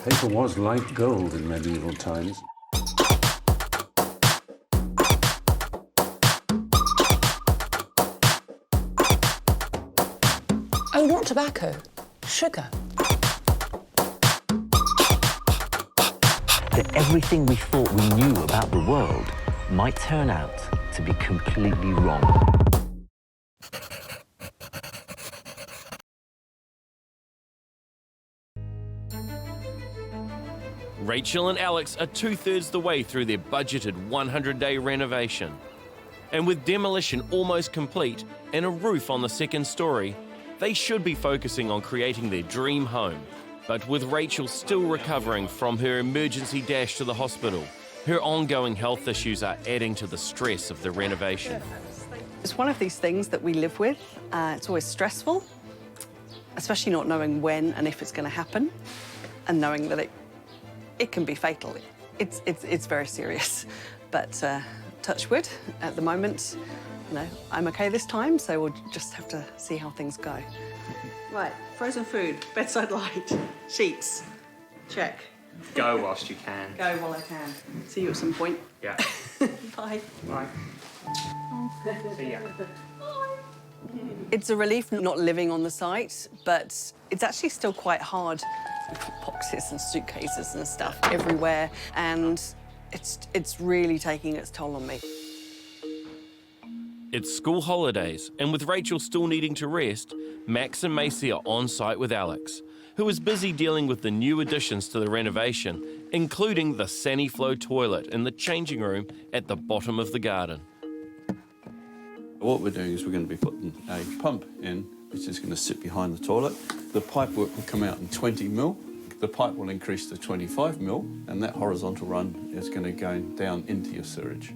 Paper was like gold in medieval times. Oh, not tobacco, sugar. That everything we thought we knew about the world might turn out to be completely wrong. Rachel and Alex are 2/3 the way through their budgeted 100-day renovation. And with demolition almost complete and a roof on the second story, they should be focusing on creating their dream home. But with Rachel still recovering from her emergency dash to the hospital, her ongoing health issues are adding to the stress of the renovation. It's one of these things that we live with. It's always stressful, especially not knowing when and if it's going to happen, and knowing that it can be fatal. It's very serious. But touch wood, at the moment, you know, I'm okay this time, so we'll just have to see how things go. Right, frozen food, bedside light, sheets, check. Go whilst you can. Go while I can. See you at some point. Yeah. Bye. Bye. See ya. It's a relief not living on the site, but it's actually still quite hard. Boxes and suitcases and stuff everywhere, and it's really taking its toll on me. It's school holidays, and with Rachel still needing to rest, Max and Macy are on site with Alex, who is busy dealing with the new additions to the renovation, including the Saniflow toilet in the changing room at the bottom of the garden. What we're doing is we're going to be putting a pump in, which is going to sit behind the toilet. The pipe work will come out in 20 mil. The pipe will increase to 25 mil, and that horizontal run is going to go down into your sewage.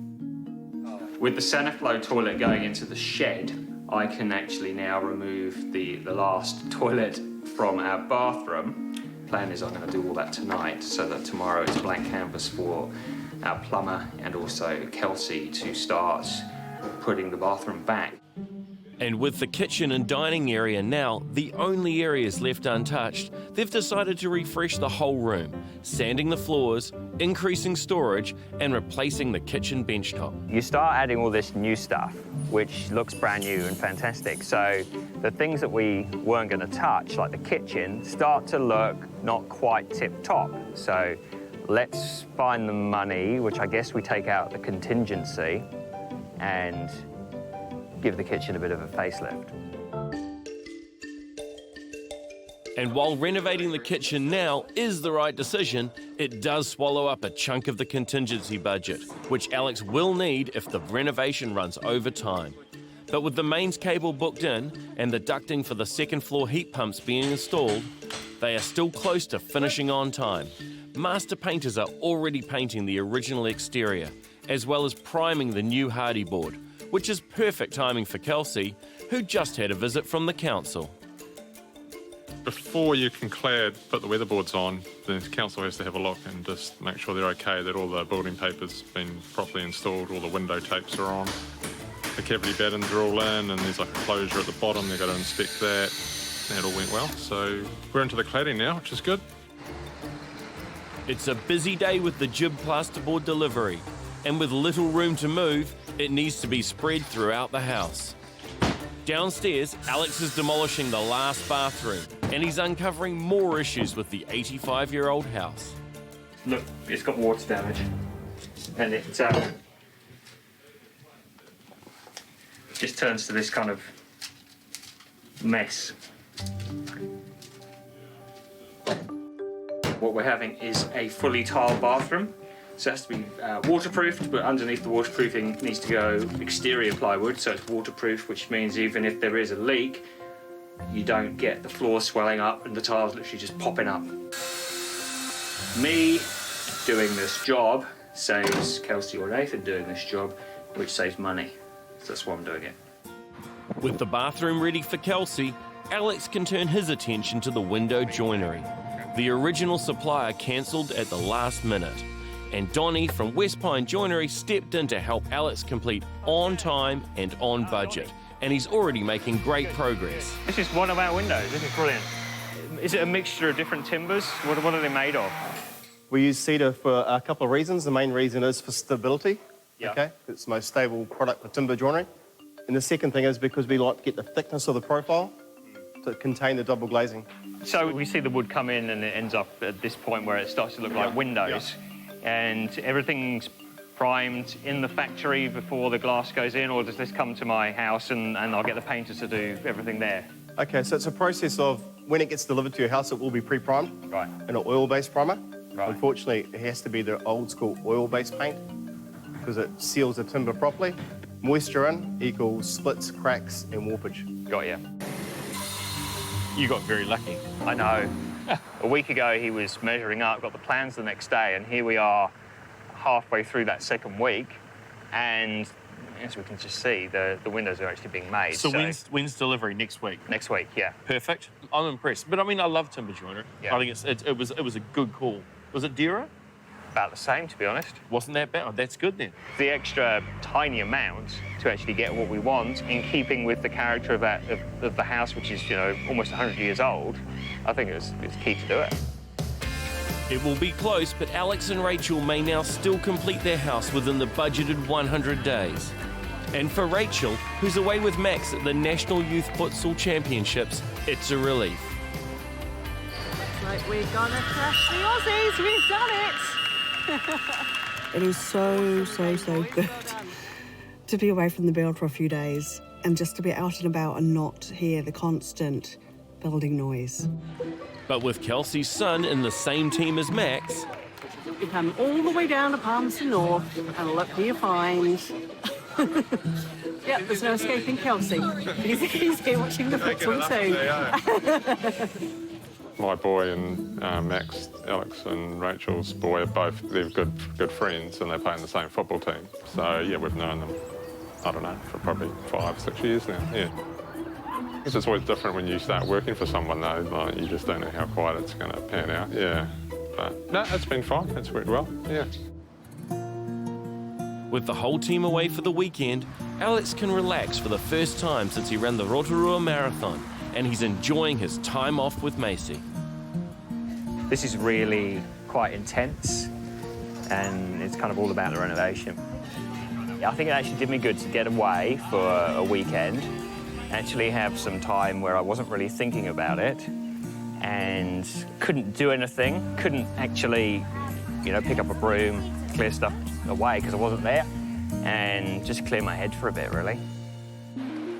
With the Saniflow toilet going into the shed, I can actually now remove the last toilet from our bathroom. Plan is I'm going to do all that tonight, so that tomorrow it's blank canvas for our plumber and also Kelsey to start putting the bathroom back. And with the kitchen and dining area now the only areas left untouched, they've decided to refresh the whole room, sanding the floors, increasing storage, and replacing the kitchen benchtop. You start adding all this new stuff, which looks brand new and fantastic. So the things that we weren't going to touch, like the kitchen, start to look not quite tip-top. So let's find the money, which I guess we take out the contingency, and give the kitchen a bit of a facelift. And while renovating the kitchen now is the right decision, it does swallow up a chunk of the contingency budget, which Alex will need if the renovation runs over time. But with the mains cable booked in and the ducting for the second floor heat pumps being installed, they are still close to finishing on time. Master painters are already painting the original exterior, as well as priming the new hardy board, which is perfect timing for Kelsey, who just had a visit from the council. Before you can clad, put the weatherboards on, the council has to have a look and just make sure they're okay, that all the building paper's been properly installed, all the window tapes are on, the cavity battens are all in, and there's like a closure at the bottom, they've got to inspect that. That all went well, so we're into the cladding now, which is good. It's a busy day with the jib plasterboard delivery, and with little room to move, it needs to be spread throughout the house. Downstairs, Alex is demolishing the last bathroom, and he's uncovering more issues with the 85-year-old house. Look, it's got water damage, and it just turns to this kind of mess. What we're having is a fully tiled bathroom. So it has to be waterproofed, but underneath the waterproofing needs to go exterior plywood, so it's waterproof, which means even if there is a leak, you don't get the floor swelling up and the tiles literally just popping up. Me doing this job saves Kelsey or Nathan doing this job, which saves money. So that's why I'm doing it. With the bathroom ready for Kelsey, Alex can turn his attention to the window joinery. The original supplier cancelled at the last minute, and Donnie from West Pine Joinery stepped in to help Alex complete on time and on budget, and he's already making great progress. This is one of our windows. This is brilliant. Is it a mixture of different timbers? What are they made of? We use cedar for a couple of reasons. The main reason is for stability. Yeah. Okay, it's the most stable product for timber joinery. And the second thing is because we like to get the thickness of the profile to contain the double glazing. So we see the wood come in and it ends up at this point where it starts to look like windows. And everything's primed in the factory before the glass goes in, or does this come to my house and I'll get the painter to do everything there? Okay, so it's a process of when it gets delivered to your house, it will be pre-primed Right. in an oil-based primer. Right. Unfortunately, it has to be the old-school oil-based paint because it seals the timber properly. Moisture in equals splits, cracks, and warpage. Got you. You got very lucky. I know. A week ago, he was measuring up, got the plans the next day, and here we are halfway through that second week, and as we can just see, the windows are actually being made. So when's delivery? Next week? Next week, yeah. Perfect. I'm impressed. But I mean, I love timber joinery. Yeah. I think it was a good call. Was it dearer? About the same, to be honest. Wasn't that bad? Oh, that's good then. The extra tiny amount to actually get what we want, in keeping with the character of the house, which is, you know, almost 100 years old, I think it's key to do it. It will be close, but Alex and Rachel may now still complete their house within the budgeted 100 days. And for Rachel, who's away with Max at the National Youth Futsal Championships, it's a relief. Looks like we're gonna crash the Aussies. We've done it. It is so good to be away from the build for a few days and just to be out and about and not hear the constant building noise. But with Kelsey's son in the same team as Max, You come all the way down to Palmerston North and look who you find. Yep, there's no escaping Kelsey. He's here watching the futsal too. My boy and Max, Alex and Rachel's boy are both, they're good friends and they play in the same football team. So yeah, we've known them, I don't know, for probably 5, 6 years now, yeah. It's always different when you start working for someone though, like you just don't know how quite it's going to pan out, yeah. But no, it's been fine, it's worked well, yeah. with the whole team away for the weekend, Alex can relax for the first time since he ran the Rotorua Marathon, and he's enjoying his time off with Macy. This is really quite intense, and it's kind of all about the renovation. I think it actually did me good to get away for a weekend, actually have some time where I wasn't really thinking about it, and couldn't do anything, couldn't actually, you know, pick up a broom, clear stuff away because I wasn't there, and just clear my head for a bit, really.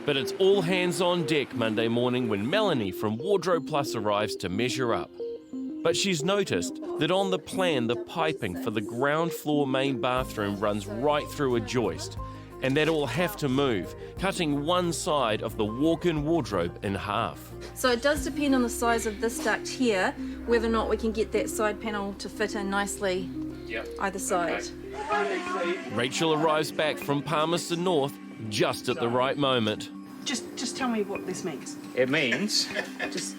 But it's all hands on deck Monday morning when Melanie from Wardrobe Plus arrives to measure up. But she's noticed that on the plan, the piping for the ground floor main bathroom runs right through a joist, and that it will have to move, cutting one side of the walk-in wardrobe in half. So it does depend on the size of this duct here, whether or not we can get that side panel to fit in nicely either side. Rachel arrives back from Palmerston North just at the right moment. Just tell me what this means. It means Just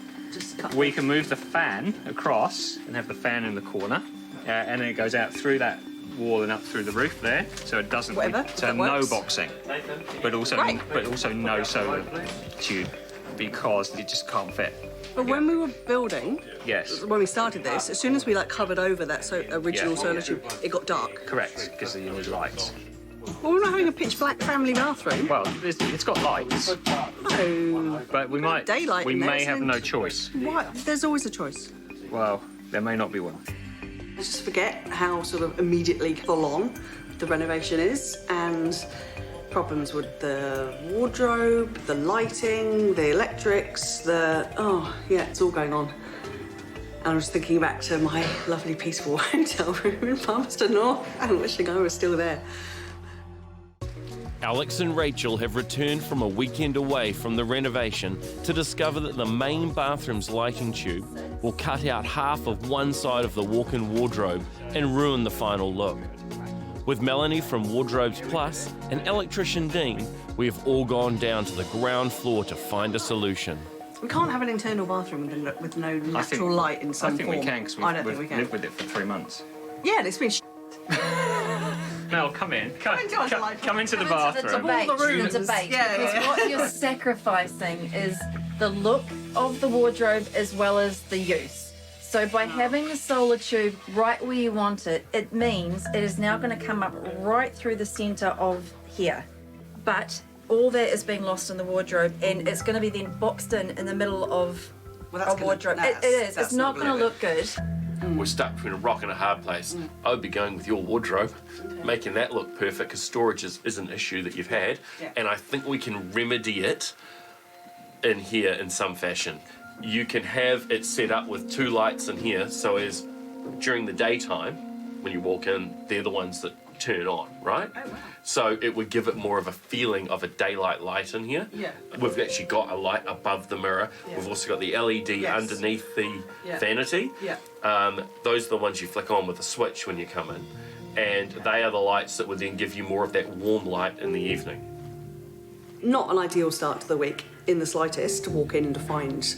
cut. we can move the fan across and have the fan in the corner, and then it goes out through that wall and up through the roof there, so it doesn't. Whatever, So that no works. boxing, but also no solar tube because it just can't fit. But when we were building, Yes, when we started this, as soon as we covered over that original Yeah. solar tube, it got dark. correct, because you need lights. Well, we're not having a pitch black family bathroom. Well, it's got lights, No. but we might. Daylight We in there, may isn't have it? no choice. What? There's always a choice. Well, there may not be one. Let's just forget how sort of immediately full on the renovation is, and problems with the wardrobe, the lighting, the electrics, it's all going on. And I was thinking back to my lovely peaceful hotel room in Palmerston North and wishing I was still there. Alex and Rachel have returned from a weekend away from the renovation to discover that the main bathroom's lighting tube will cut out half of one side of the walk-in wardrobe and ruin the final look. With Melanie from Wardrobes Plus and electrician Dean, we have all gone down to the ground floor to find a solution. We can't have an internal bathroom with no natural light in some I think form. we can because I don't think we we've can. lived with it for 3 months. Yeah, it's been Mel, come in. Come into the Come bathroom. into the debate. Because what you're sacrificing is the look of the wardrobe as well as the use. So by having the solar tube right where you want it, it means it is now going to come up right through the centre of here. But all that is being lost in the wardrobe, and it's going to be then boxed in the middle of a wardrobe. It is. It's not going to look good. We're stuck between a rock and a hard place. I would be going with your wardrobe, making that look perfect, because storage is an issue that you've had, and I think we can remedy it in here in some fashion. You can have it set up with 2 lights in here, so as during the daytime, when you walk in, they're the ones that turn on, right? Oh, wow. So it would give it more of a feeling of a daylight light in here. Yeah. We've actually got a light above the mirror. Yeah. We've also got the LED underneath the vanity. Yeah. Those are the ones you flick on with a switch when you come in. And they are the lights that would then give you more of that warm light in the evening. Not an ideal start to the week in the slightest to walk in and to find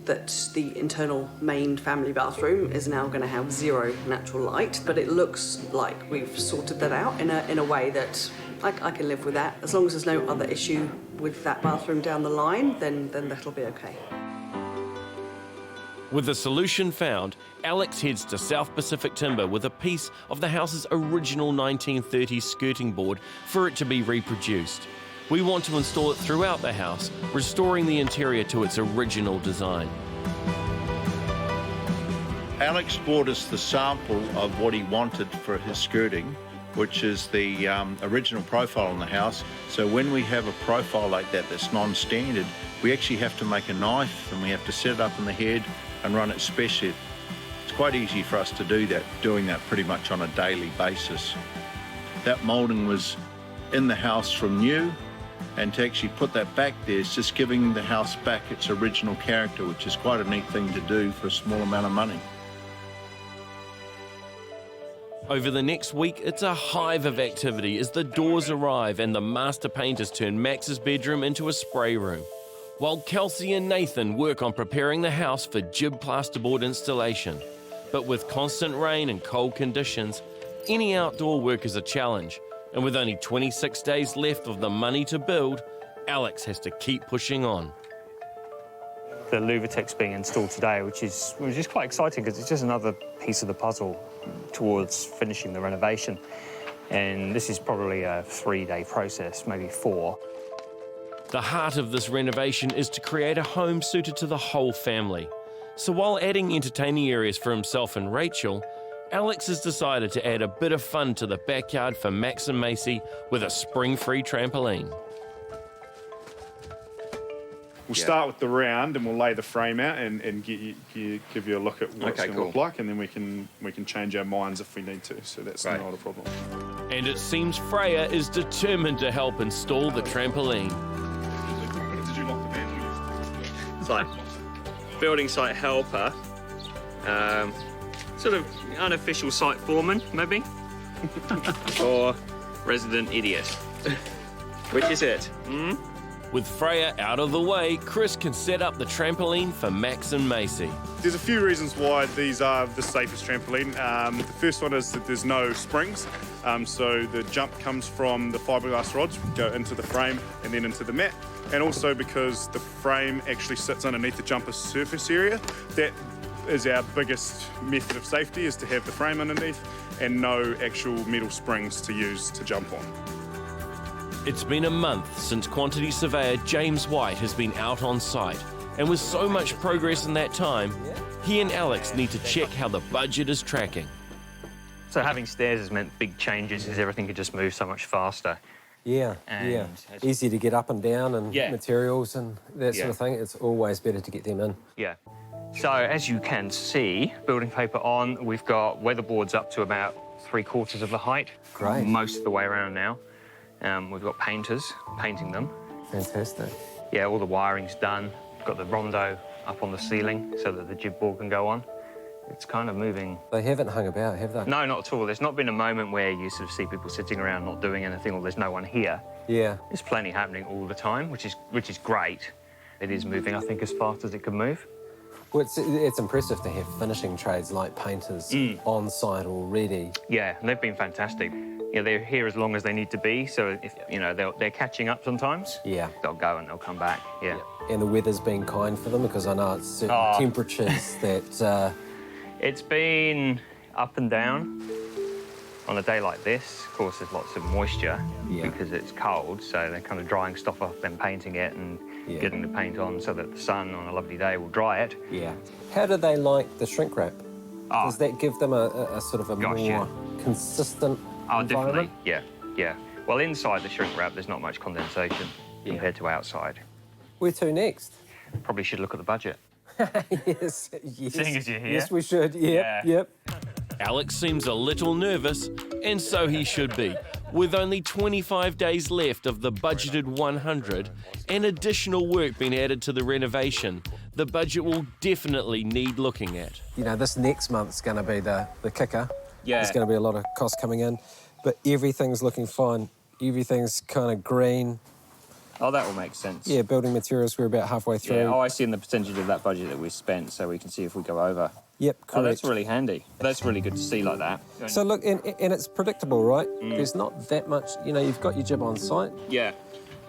that the internal main family bathroom is now going to have 0 natural light, but it looks like we've sorted that out in a way that I can live with that. As long as there's no other issue with that bathroom down the line, then that'll be okay. With the solution found, Alex heads to South Pacific Timber with a piece of the house's original 1930s skirting board for it to be reproduced. We want to install it throughout the house, restoring the interior to its original design. Alex brought us the sample of what he wanted for his skirting, which is the original profile in the house. So when we have a profile like that that's non-standard, we actually have to make a knife and we have to set it up in the head and run it specially. It's quite easy for us to do that, doing that pretty much on a daily basis. That moulding was in the house from new, and to actually put that back there is just giving the house back its original character, which is quite a neat thing to do for a small amount of money. Over the next week, it's a hive of activity as the doors arrive and the master painters turn Max's bedroom into a spray room, while Kelsey and Nathan work on preparing the house for jib plasterboard installation. But with constant rain and cold conditions, any outdoor work is a challenge. And with only 26 days left of the money to build, Alex has to keep pushing on. The Louvertex being installed today, which is quite exciting because it's just another piece of the puzzle towards finishing the renovation. And this is probably a 3-day process, maybe 4. The heart of this renovation is to create a home suited to the whole family. So while adding entertaining areas for himself and Rachel, Alex has decided to add a bit of fun to the backyard for Max and Macy with a spring-free trampoline. We'll start with the round and we'll lay the frame out and give you a look at what it's going to look like, and then we can change our minds if we need to, so that's not a problem. And it seems Freya is determined to help install the trampoline. Did you lock the band? It's like building site helper. Sort of unofficial site foreman, maybe? Or resident idiot. Which is it? With Freya out of the way, Chris can set up the trampoline for Max and Macy. There's a few reasons why these are the safest trampoline. The first one is that there's no springs, so the jump comes from the fiberglass rods, go into the frame and then into the mat. And also because the frame actually sits underneath the jumper's surface area, that is our biggest method of safety, is to have the frame underneath and no actual metal springs to use to jump on. It's been a month since quantity surveyor James White has been out on site, and with so much progress in that time, he and Alex need to check how the budget is tracking. So having stairs has meant big changes because everything could just move so much faster. Yeah, easy to get up and down and materials and that sort of thing. It's always better to get them in. Yeah. So as you can see, building paper on, we've got weatherboards up to about 3/4 of the height. Great. Most of the way around now. We've got painters painting them. Fantastic. Yeah, all the wiring's done. We've got the rondo up on the ceiling so that the jib board can go on. It's kind of moving. They haven't hung about, have they? No, not at all. There's not been a moment where you sort of see people sitting around not doing anything or there's no one here. Yeah. There's plenty happening all the time, which is great. It is moving, I think, as fast as it can move. Well, it's impressive to have finishing trades like painters on site already. Yeah, and they've been fantastic. you know, they're here as long as they need to be. So if, you know, they're catching up sometimes. Yeah. They'll go and they'll come back, yeah. And the weather's been kind for them, because I know it's certain temperatures that... It's been up and down. On a day like this, of course, there's lots of moisture because it's cold, so they're kind of drying stuff off, then painting it and getting the paint on so that the sun on a lovely day will dry it. Yeah. How do they like the shrink wrap? Does that give them a sort of a more consistent environment? Definitely, yeah. Well, inside the shrink wrap, there's not much condensation compared to outside. Where to next? Probably should look at the budget. Yes. Seeing as you're here. Yes, we should, yep. Alex seems a little nervous, and so he should be. With only 25 days left of the budgeted 100 and additional work being added to the renovation, the budget will definitely need looking at. You know, this next month's going to be the kicker. Yeah. There's going to be a lot of costs coming in, but everything's looking fine. Everything's kind of green. Oh, that will make sense. Yeah, building materials, we're about halfway through. Yeah, I see in the percentage of that budget that we spent, so we can see if we go over. Yep, correct. Oh, that's really handy. That's really good to see like that. So look, and it's predictable, right? There's not that much, you know, you've got your jib on site. Yeah.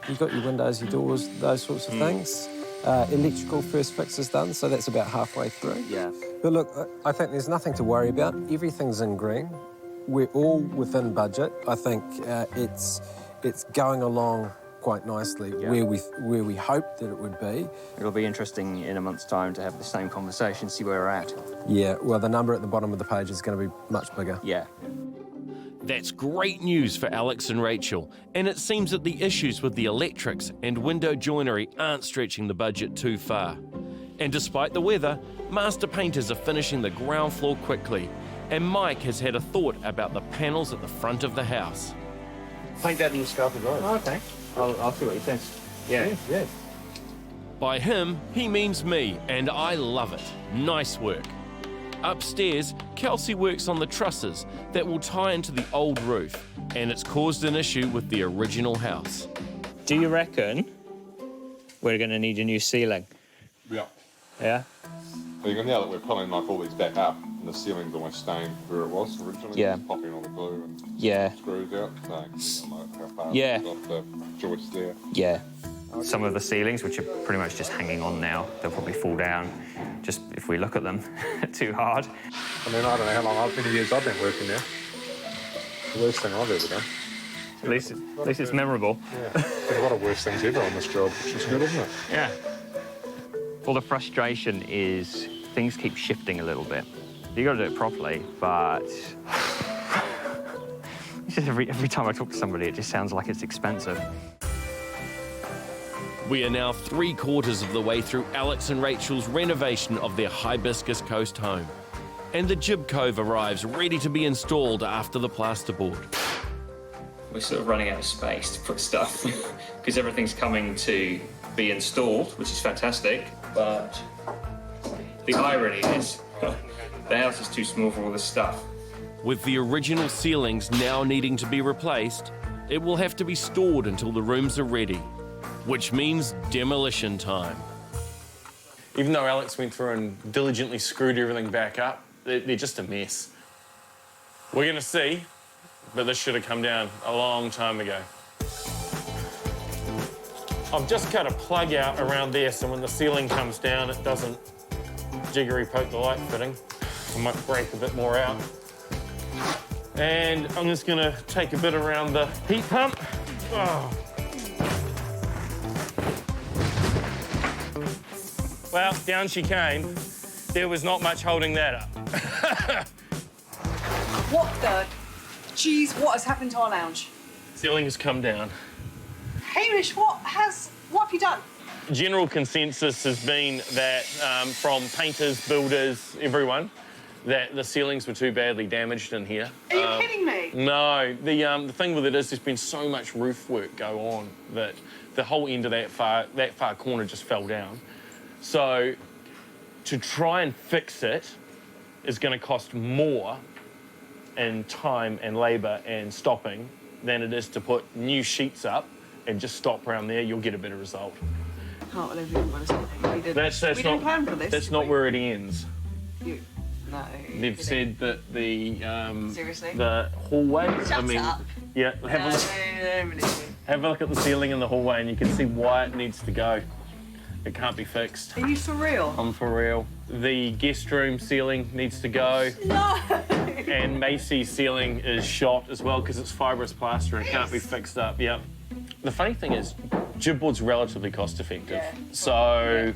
You've got your windows, your doors, those sorts of things. Electrical first fix is done, so that's about halfway through. Yeah. But look, I think there's nothing to worry about. Everything's in green. We're all within budget. I think it's going along quite nicely where we hoped that it would be. It'll be interesting in a month's time to have the same conversation, see where we're at. Yeah, well, the number at the bottom of the page is going to be much bigger. Yeah. That's great news for Alex and Rachel, and it seems that the issues with the electrics and window joinery aren't stretching the budget too far. And despite the weather, master painters are finishing the ground floor quickly, and Mike has had a thought about the panels at the front of the house. Paint that in the scarf as well. Oh, okay. I'll see what he says. Yeah. By him, he means me, and I love it. Nice work. Upstairs, Kelsey works on the trusses that will tie into the old roof, and it's caused an issue with the original house. Do you reckon we're going to need a new ceiling? Yeah. Yeah? Now that we're pulling like all these back up, and the ceiling's almost staying where it was originally. Yeah. Just popping all the glue and screws out. So how far off the joists there. Yeah. Some of the ceilings, which are pretty much just hanging on now, they'll probably fall down just if we look at them too hard. I mean, I don't know how many years I've been working there. The worst thing I've ever done. At least it's memorable. Yeah. There's a lot of worse things ever on this job, which is good, isn't it? Yeah. Well, the frustration is things keep shifting a little bit. You got to do it properly, but it's just every time I talk to somebody, it just sounds like it's expensive. We are now 3/4 of the way through Alex and Rachel's renovation of their Hibiscus Coast home. And the jib cove arrives ready to be installed after the plasterboard. We're sort of running out of space to put stuff because everything's coming to be installed, which is fantastic, but the irony is the house is too small for all this stuff. With the original ceilings now needing to be replaced, it will have to be stored until the rooms are ready, which means demolition time. Even though Alex went through and diligently screwed everything back up, they're just a mess. We're going to see, but this should have come down a long time ago. I've just cut a plug out around there so when the ceiling comes down, it doesn't jiggery poke the light fitting. I might break a bit more out. And I'm just going to take a bit around the heat pump. Oh. Well, down she came. There was not much holding that up. What the? Jeez, what has happened to our lounge? Ceiling has come down. Hamish, what have you done? General consensus has been that from painters, builders, everyone, that the ceilings were too badly damaged in here. Are you kidding me? No. The thing with it is there's been so much roof work go on that the whole end of that far corner just fell down. So to try and fix it is going to cost more in time and labour and stopping than it is to put new sheets up and just stop around there. You'll get a better result. Can't believe you got something. We didn't plan for this. That's not where it ends. No. They've said that the Seriously? the hallway. Shut up. Yeah, have a look at the ceiling in the hallway and you can see why it needs to go. It can't be fixed. Are you for real? I'm for real. The guest room ceiling needs to go. No! And Macy's ceiling is shot as well because it's fibrous plaster and can't be fixed up. Yep. The funny thing is, Gibboard's relatively cost effective. So,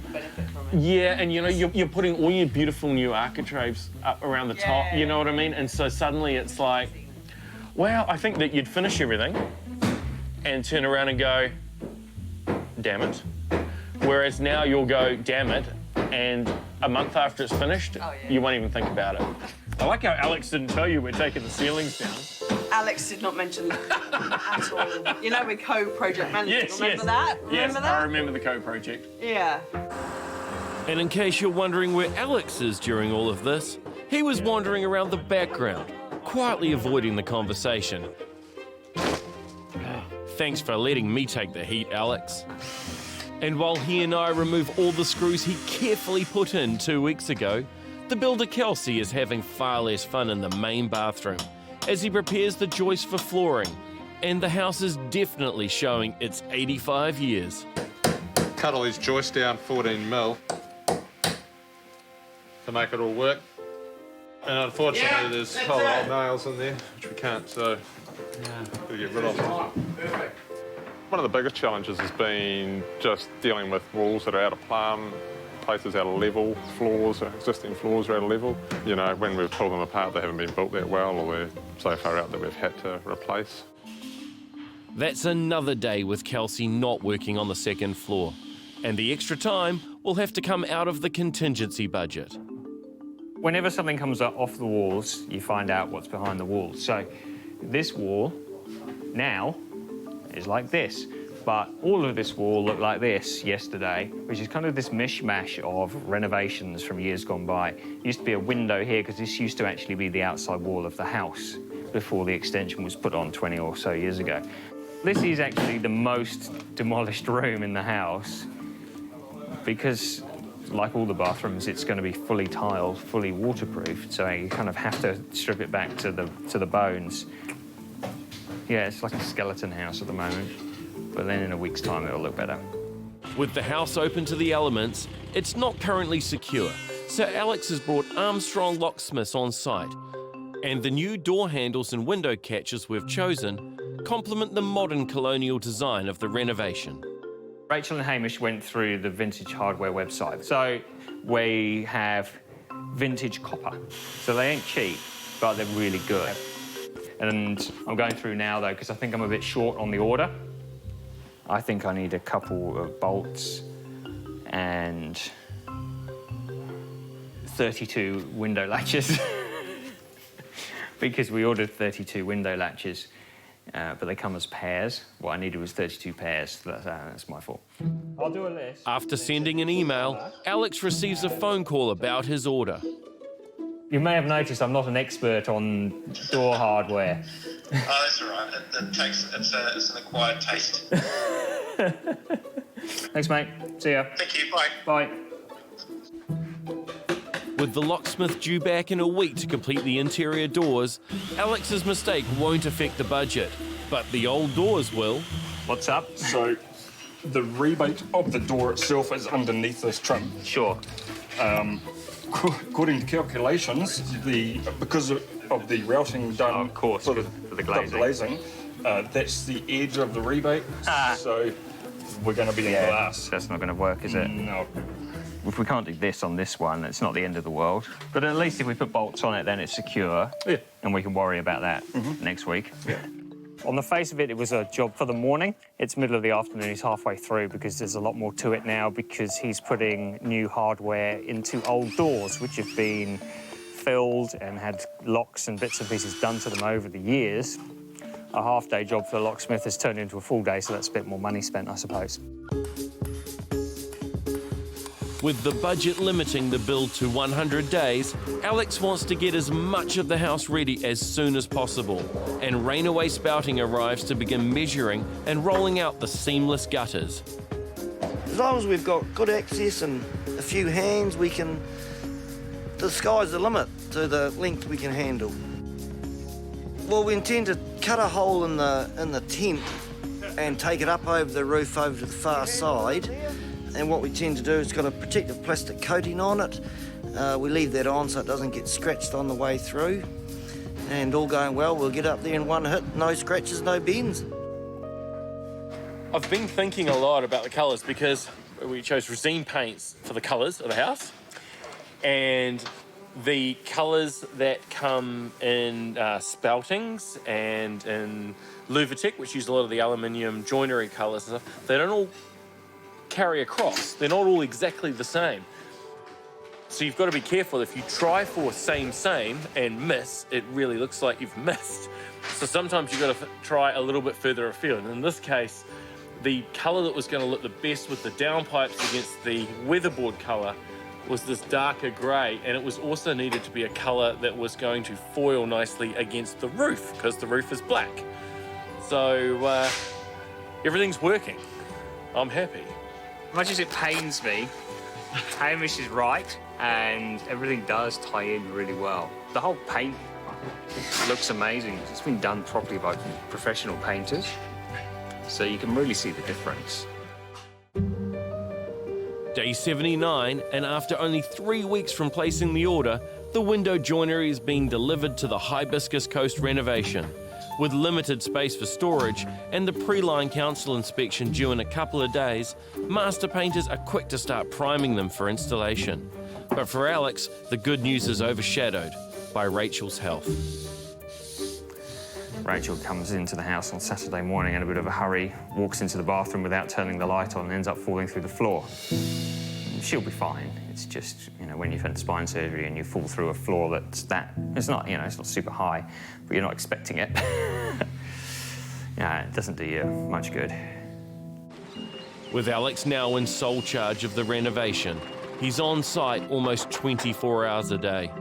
yeah, and you know, you're putting all your beautiful new architraves up around the top, you know what I mean? And so suddenly it's like, well, I think that you'd finish everything and turn around and go, damn it. Whereas now you'll go, damn it, and a month after it's finished, you won't even think about it. I like how Alex didn't tell you we're taking the ceilings down. Alex did not mention that at all. You know, we're co-project managers. Yes, remember that? Yes, Remember that? I remember the co-project. Yeah. And in case you're wondering where Alex is during all of this, he was wandering around the background, quietly avoiding the conversation. Thanks for letting me take the heat, Alex. And while he and I remove all the screws he carefully put in 2 weeks ago, the builder Kelsey is having far less fun in the main bathroom as he prepares the joists for flooring, and the house is definitely showing its 85 years. Cut all these joists down 14 mil to make it all work. And unfortunately there's a whole lot of nails in there, which we can't, so gotta get rid of them. Perfect. One of the biggest challenges has been just dealing with walls that are out of plumb, places out of level, floors, existing floors are out of level. You know, when we've pulled them apart, they haven't been built that well, or they're so far out that we've had to replace. That's another day with Kelsey not working on the second floor, and the extra time will have to come out of the contingency budget. Whenever something comes up off the walls, you find out what's behind the walls. So this wall now is like this, but all of this wall looked like this yesterday, which is kind of this mishmash of renovations from years gone by. There used to be a window here because this used to actually be the outside wall of the house before the extension was put on 20 or so years ago. This is actually the most demolished room in the house because, like all the bathrooms, it's going to be fully tiled, fully waterproofed, so you kind of have to strip it back to the bones. Yeah, it's like a skeleton house at the moment, but then in a week's time it'll look better. With the house open to the elements, it's not currently secure, so Alex has brought Armstrong locksmiths on site, and the new door handles and window catches we've chosen complement the modern colonial design of the renovation. Rachel and Hamish went through the vintage hardware website. So we have vintage copper. So they ain't cheap, but they're really good. And I'm going through now, though, because I think I'm a bit short on the order. I think I need a couple of bolts and 32 window latches. Because we ordered 32 window latches, but they come as pairs. What I needed was 32 pairs, so that's my fault. I'll do a list. After sending an email, Alex receives a phone call about his order. You may have noticed I'm not an expert on door hardware. Oh, that's all right. It's an acquired taste. Thanks, mate. See ya. Thank you. Bye. Bye. With the locksmith due back in a week to complete the interior doors, Alex's mistake won't affect the budget, but the old doors will. What's up? So, the rebate of the door itself is underneath this trim. Sure. According to calculations, because of the routing done of course, for the glazing, that's the edge of the rebate. So we're going to be in glass. That's not going to work, is it? No. If we can't do this on this one, it's not the end of the world. But at least if we put bolts on it, then it's secure. Yeah. And we can worry about that next week. Yeah. On the face of it, it was a job for the morning. It's middle of the afternoon, he's halfway through because there's a lot more to it now because he's putting new hardware into old doors, which have been filled and had locks and bits and pieces done to them over the years. A half-day job for the locksmith has turned into a full day, so that's a bit more money spent, I suppose. With the budget limiting the build to 100 days, Alex wants to get as much of the house ready as soon as possible, and Rainaway Spouting arrives to begin measuring and rolling out the seamless gutters. As long as we've got good access and a few hands, the sky's the limit to the length we can handle. Well, we intend to cut a hole in the tent and take it up over the roof over to the far side. And what we tend to do is got a protective plastic coating on it. We leave that on so it doesn't get scratched on the way through. And all going well, we'll get up there in one hit, no scratches, no bends. I've been thinking a lot about the colours because we chose resin paints for the colours of the house. And the colours that come in spoutings and in Luvatic, which use a lot of the aluminium joinery colours and stuff, they don't all carry across. They're not all exactly the same. So you've got to be careful. If you try for same and miss, it really looks like you've missed. So sometimes you've got to try a little bit further afield. And in this case, the colour that was going to look the best with the downpipes against the weatherboard colour was this darker grey, and it was also needed to be a colour that was going to foil nicely against the roof, because the roof is black. So everything's working. I'm happy. As much as it pains me, Hamish is right, and everything does tie in really well. The whole paint looks amazing. It's been done properly by professional painters, so you can really see the difference. Day 79, and after only 3 weeks from placing the order, the window joinery is being delivered to the Hibiscus Coast renovation. With limited space for storage and the pre-line council inspection due in a couple of days, master painters are quick to start priming them for installation. But for Alex, the good news is overshadowed by Rachel's health. Rachel comes into the house on Saturday morning in a bit of a hurry, walks into the bathroom without turning the light on and ends up falling through the floor. She'll be fine. It's just, you know, when you've had spine surgery and you fall through a floor it's not, you know, it's not super high, but you're not expecting it. Yeah, it doesn't do you much good. With Alex now in sole charge of the renovation, he's on site almost 24 hours a day.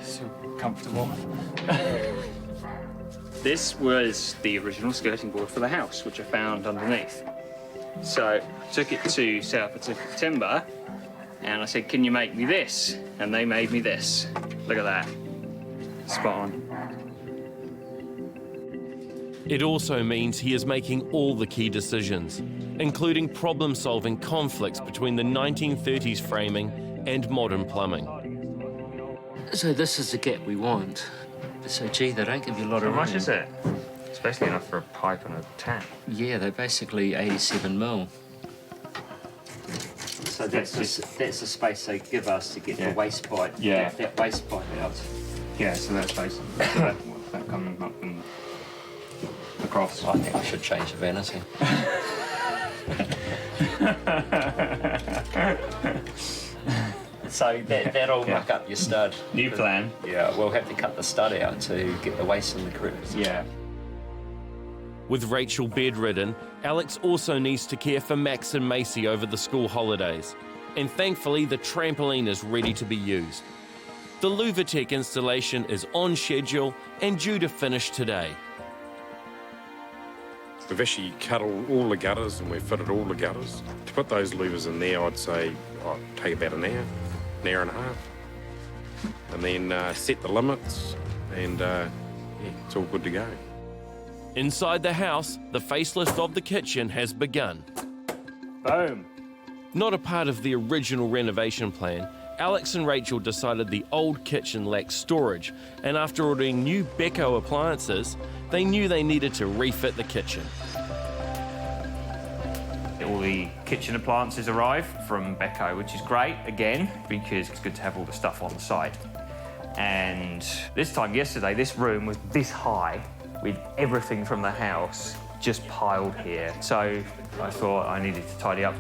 So comfortable. This was the original skirting board for the house, which I found underneath. So took it to South Pacific Timber, and I said, "Can you make me this?" And they made me this. Look at that. Spot on. It also means he is making all the key decisions, including problem-solving conflicts between the 1930s framing and modern plumbing. So this is the gap we want. So gee, they don't give you a lot of room. How much is it? Especially enough for a pipe and a tap. Yeah, they're basically 87 mil. So that's the space they give us to get the waste pipe. Yeah. Get that waste pipe out. Yeah, so that's basically that coming up and across. I think I should change the vanity. So that'll muck up your stud. New plan. Yeah, we'll have to cut the stud out to get the waste in the correct. Yeah. With Rachel bedridden, Alex also needs to care for Max and Macy over the school holidays. And thankfully, the trampoline is ready to be used. The Luvatic installation is on schedule and due to finish today. We've actually cut all the gutters and we've fitted all the gutters. To put those louvers in there, I'd say take about an hour and a half. And then set the limits and it's all good to go. Inside the house, the facelift of the kitchen has begun. Boom. Not a part of the original renovation plan, Alex and Rachel decided the old kitchen lacked storage, and after ordering new Beko appliances, they knew they needed to refit the kitchen. All the kitchen appliances arrive from Beko, which is great, again, because it's good to have all the stuff on the site. And this time yesterday, this room was this high, with everything from the house just piled here. So I thought I needed to tidy up.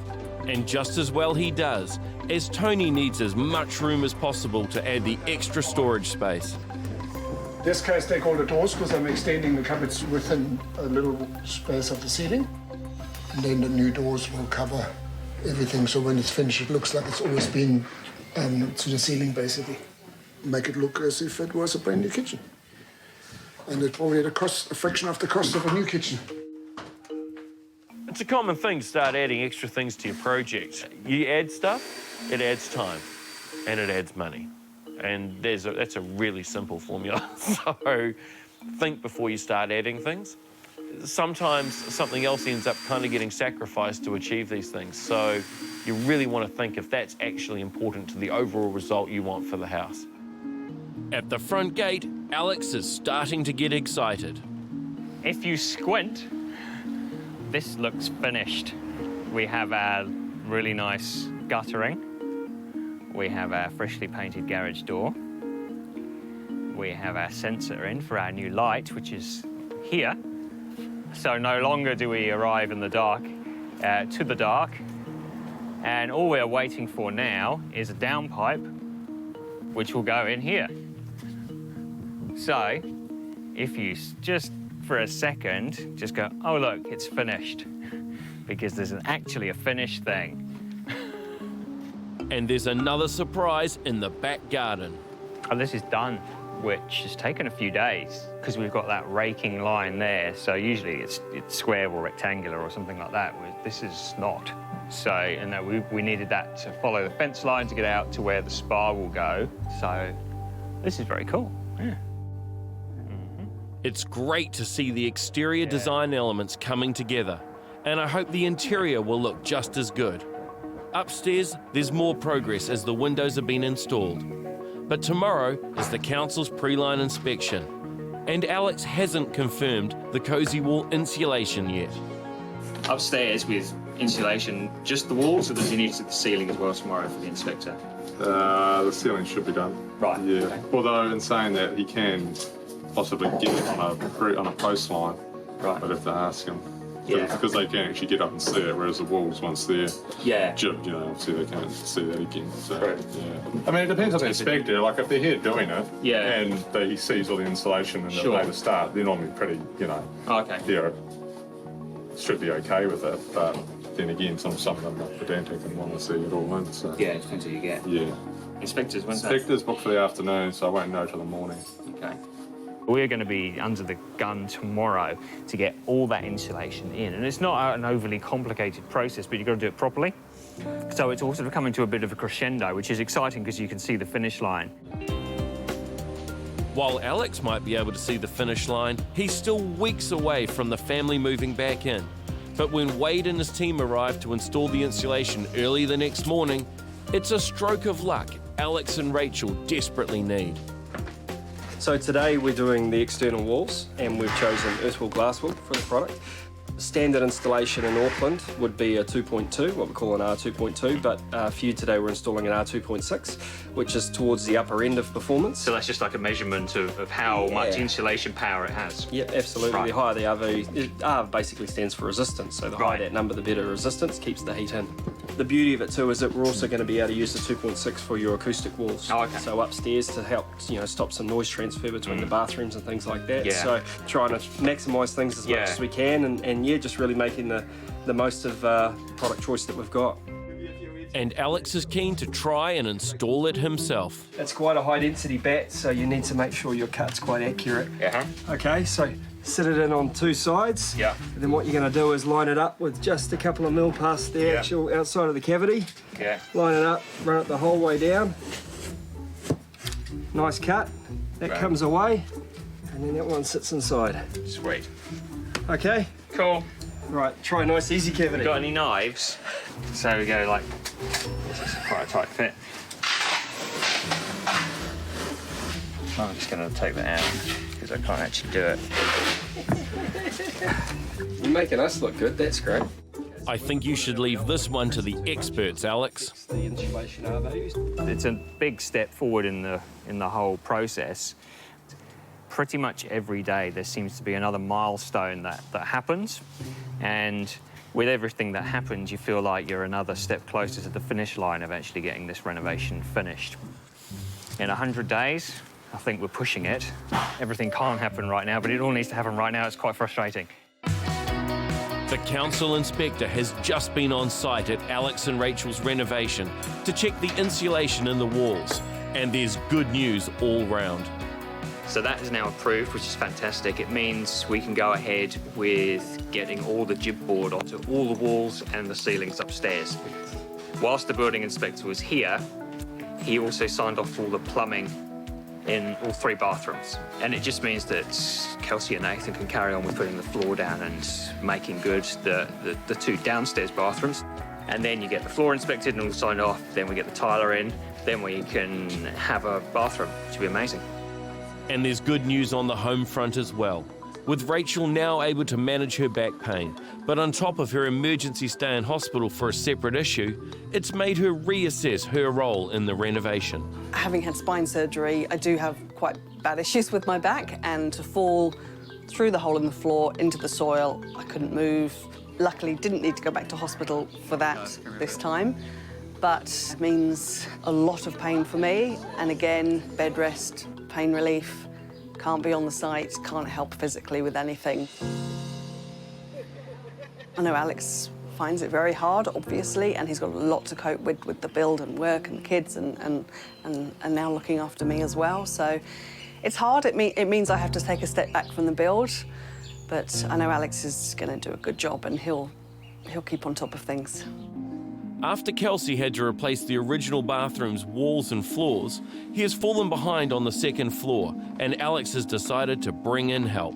And just as well he does, as Tony needs as much room as possible to add the extra storage space. This case take all the doors because I'm extending the cupboards within a little space of the ceiling. And then the new doors will cover everything, so when it's finished it looks like it's always been to the ceiling basically. Make it look as if it was a brand new kitchen. And it's probably at a fraction of the cost of a new kitchen. It's a common thing to start adding extra things to your project. You add stuff, it adds time, and it adds money. And that's a really simple formula. So think before you start adding things. Sometimes something else ends up kind of getting sacrificed to achieve these things. So you really want to think if that's actually important to the overall result you want for the house. At the front gate, Alex is starting to get excited. If you squint, this looks finished. We have our really nice guttering. We have our freshly painted garage door. We have our sensor in for our new light, which is here. So no longer do we arrive in the dark, to the dark. And all we're waiting for now is a downpipe, which will go in here. So if you just for a second, just go, oh look, it's finished. Because there's actually a finished thing. And there's another surprise in the back garden. Oh, this is done, which has taken a few days because we've got that raking line there. So usually it's square or rectangular or something like that. This is not. So, and we needed that to follow the fence line to get out to where the spa will go. So this is very cool. Yeah. It's great to see the exterior design elements coming together, and I hope the interior will look just as good. Upstairs, there's more progress as the windows have been installed. But tomorrow is the council's pre-line inspection, and Alex hasn't confirmed the cosy wall insulation yet. Upstairs with insulation, just the walls, or does he need to do the ceiling as well tomorrow for the inspector? The ceiling should be done. Right. Yeah. Okay. Although in saying that, he can possibly get it on a post line. Right. I'd have to ask him. Yeah. Because they can actually get up and see it, whereas the walls, once they're chipped, obviously they can't see that again. So, right. yeah. I mean, it depends on the inspector. Like, if they're here doing it, and he sees all the insulation and the way to start, they're normally pretty, should be okay with it. But then again, some of them are pedantic and want to see it all in. So. Yeah, it depends who you get. Yeah. Inspectors, when's Inspectors booked for the afternoon, so I won't know till the morning. Okay. We're going to be under the gun tomorrow to get all that insulation in. And it's not an overly complicated process, but you've got to do it properly. So it's also coming to a bit of a crescendo, which is exciting because you can see the finish line. While Alex might be able to see the finish line, he's still weeks away from the family moving back in. But when Wade and his team arrive to install the insulation early the next morning, it's a stroke of luck Alex and Rachel desperately need. So today we're doing the external walls, and we've chosen earth wool glass wool for the product. Standard installation in Auckland would be a 2.2, what we call an R2.2, but for you today we're installing an R2.6, which is towards the upper end of performance. So that's just like a measurement of how much insulation power it has? Yep, absolutely. Right. The higher the RV, R basically stands for resistance, so the higher that number, the better resistance, keeps the heat in. The beauty of it too is that we're also going to be able to use the 2.6 for your acoustic walls. Oh, okay. So upstairs to help, stop some noise transfer between the bathrooms and things like that. Yeah. So trying to maximise things as much as we can, and just really making the most of the product choice that we've got. And Alex is keen to try and install it himself. It's quite a high density bat, so you need to make sure your cut's quite accurate. Okay, so sit it in on two sides. Yeah. And then what you're going to do is line it up with just a couple of mil past the actual outside of the cavity. Yeah. Line it up, run it the whole way down. Nice cut. That comes away, and then that one sits inside. Sweet. Okay. Cool. Right, try a nice easy cavity. Got any knives? So we go like, this is quite a tight fit. I'm just going to take that out because I can't actually do it. You're making us look good, that's great. I think you should leave this one to the experts, Alex. The insulation RVs. It's a big step forward in the whole process. Pretty much every day there seems to be another milestone that happens, and with everything that happens you feel like you're another step closer to the finish line of actually getting this renovation finished. In 100 days, I think we're pushing it. Everything can't happen right now, but it all needs to happen right now. It's quite frustrating. The council inspector has just been on site at Alex and Rachel's renovation to check the insulation in the walls, and there's good news all round. So that is now approved, which is fantastic. It means we can go ahead with getting all the jib board onto all the walls and the ceilings upstairs. Whilst the building inspector was here, He also signed off all the plumbing in all 3 bathrooms. And it just means that Kelsey and Nathan can carry on with putting the floor down and making good the 2 downstairs bathrooms. And then you get the floor inspected and all signed off, then we get the tiler in, then we can have a bathroom, which will be amazing. And there's good news on the home front as well, with Rachel now able to manage her back pain. But on top of her emergency stay in hospital for a separate issue, it's made her reassess her role in the renovation. Having had spine surgery, I do have quite bad issues with my back, and to fall through the hole in the floor into the soil, I couldn't move. Luckily, didn't need to go back to hospital for that this time, but means a lot of pain for me. And again, bed rest, pain relief, can't be on the site, can't help physically with anything. I know Alex finds it very hard, obviously, and he's got a lot to cope with the build and work and kids and now looking after me as well. So it's hard. It means I have to take a step back from the build, but I know Alex is going to do a good job and he'll keep on top of things. After Kelsey had to replace the original bathroom's walls and floors, he has fallen behind on the 2nd floor, and Alex has decided to bring in help.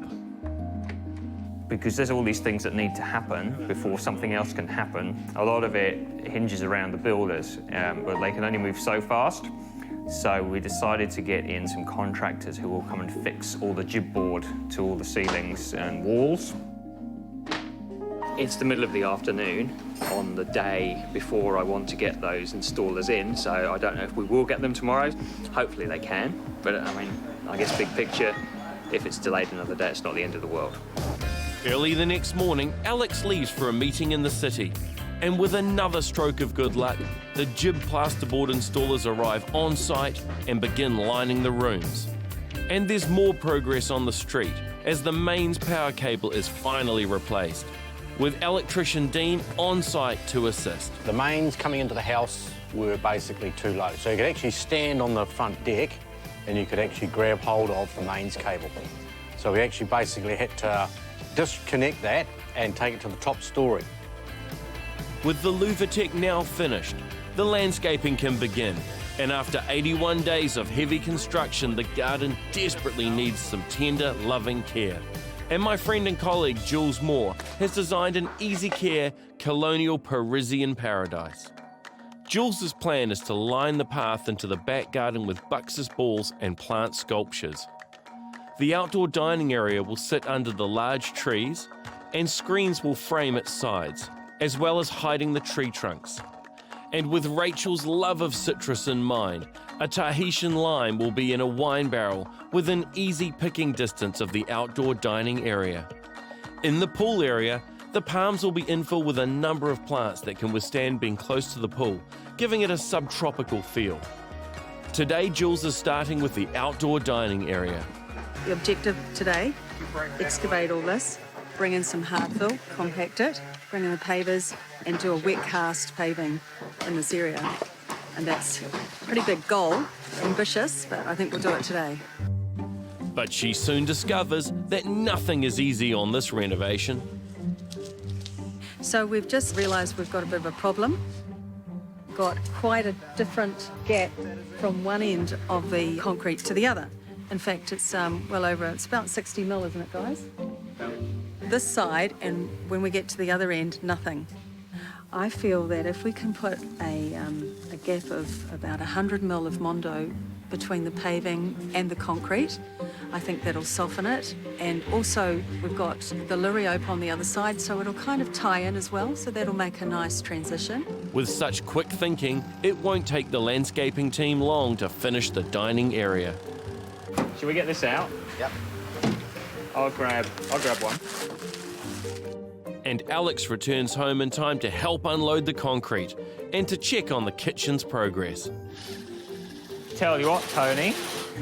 Because there's all these things that need to happen before something else can happen. A lot of it hinges around the builders, but they can only move so fast. So we decided to get in some contractors who will come and fix all the jib board to all the ceilings and walls. It's the middle of the afternoon on the day before I want to get those installers in, so I don't know if we will get them tomorrow. Hopefully they can, but I mean, I guess big picture, if it's delayed another day, it's not the end of the world. Early the next morning, Alex leaves for a meeting in the city. And with another stroke of good luck, the jib plasterboard installers arrive on site and begin lining the rooms. And there's more progress on the street as the mains power cable is finally replaced, with electrician Dean on site to assist. The mains coming into the house were basically too low, so you could actually stand on the front deck and you could actually grab hold of the mains cable. So we actually basically had to disconnect that and take it to the top story. With the Louvertech now finished, the landscaping can begin. And after 81 days of heavy construction, the garden desperately needs some tender, loving care. And my friend and colleague, Jules Moore, has designed an easy care colonial Parisian paradise. Jules's plan is to line the path into the back garden with Buxus balls and plant sculptures. The outdoor dining area will sit under the large trees, and screens will frame its sides, as well as hiding the tree trunks. And with Rachel's love of citrus in mind, a Tahitian lime will be in a wine barrel within easy picking distance of the outdoor dining area. In the pool area, the palms will be infill with a number of plants that can withstand being close to the pool, giving it a subtropical feel. Today, Jules is starting with the outdoor dining area. The objective today, excavate all this, bring in some hard fill, compact it, bring in the pavers and do a wet cast paving in this area. And that's a pretty big goal, ambitious, but I think we'll do it today. But she soon discovers that nothing is easy on this renovation. So we've just realised we've got a bit of a problem. Got quite a different gap from one end of the concrete to the other. In fact, it's well over, it's about 60 mil, isn't it, guys? This side, and when we get to the other end, nothing. I feel that if we can put a gap of about 100 mil of Mondo between the paving and the concrete, I think that'll soften it. And also, we've got the Liriope on the other side, so it'll kind of tie in as well, so that'll make a nice transition. With such quick thinking, it won't take the landscaping team long to finish the dining area. Should we get this out? Yep. I'll grab one. And Alex returns home in time to help unload the concrete and to check on the kitchen's progress. Tell you what, Tony,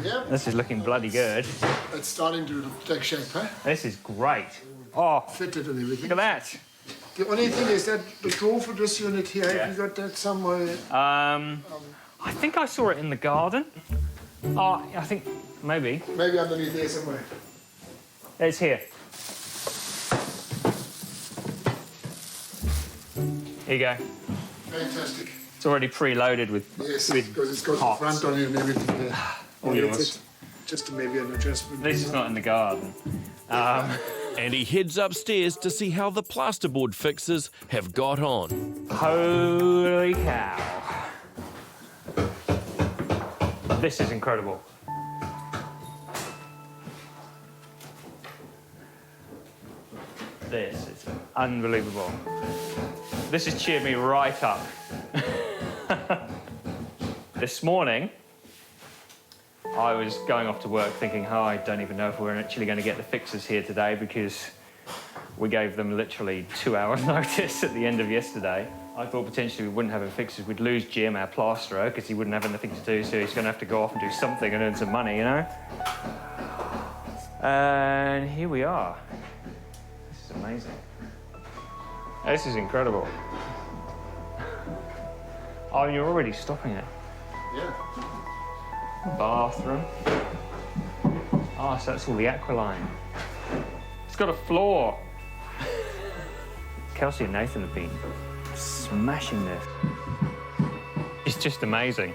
Yep. this is looking bloody good. It's starting to take shape, huh? This is great. Oh, fitted and everything. Look at that. The only thing is that the drawer for this unit here, have you got that somewhere? I think I saw it in the garden. Oh, I think maybe. Maybe underneath there somewhere. It's here. Here you go. Fantastic. It's already preloaded with Yes, because it's got the front on it and everything there. All yours. It's just maybe an adjustment. This is not in the garden. And he heads upstairs to see how the plasterboard fixers have got on. Holy cow. This is incredible. This is unbelievable. This has cheered me right up. This morning, I was going off to work thinking, oh, I don't even know if we're actually going to get the fixers here today because we gave them literally 2 hours notice at the end of yesterday. I thought potentially we wouldn't have any fixers. We'd lose Jim, our plasterer, because he wouldn't have anything to do, so he's going to have to go off and do something and earn some money, you know? And here we are. This is amazing. This is incredible. Oh, you're already stopping it. Yeah. Bathroom. Oh, so that's all the aqualine. It's got a floor. Kelsey and Nathan have been smashing this. It's just amazing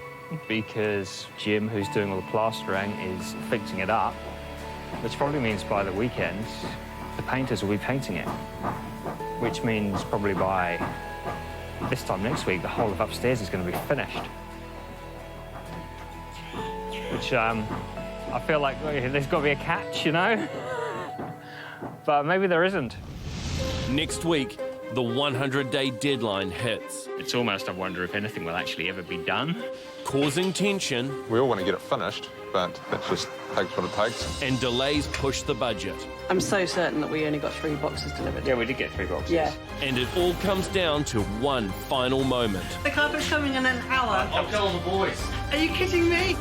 because Jim, who's doing all the plastering, is fixing it up, which probably means by the weekend, the painters will be painting it, which means probably by this time next week, the whole of upstairs is going to be finished. Which I feel like there's got to be a catch, you know? But maybe there isn't. Next week, the 100-day deadline hits. It's almost, I wonder if anything will actually ever be done. Causing tension. We all want to get it finished, but that just takes what it takes. And delays push the budget. I'm so certain that we only got 3 boxes delivered. Yeah, we did get 3 boxes. Yeah. And it all comes down to one final moment. The carpet's coming in an hour. I'll tell the boys. Are you kidding me?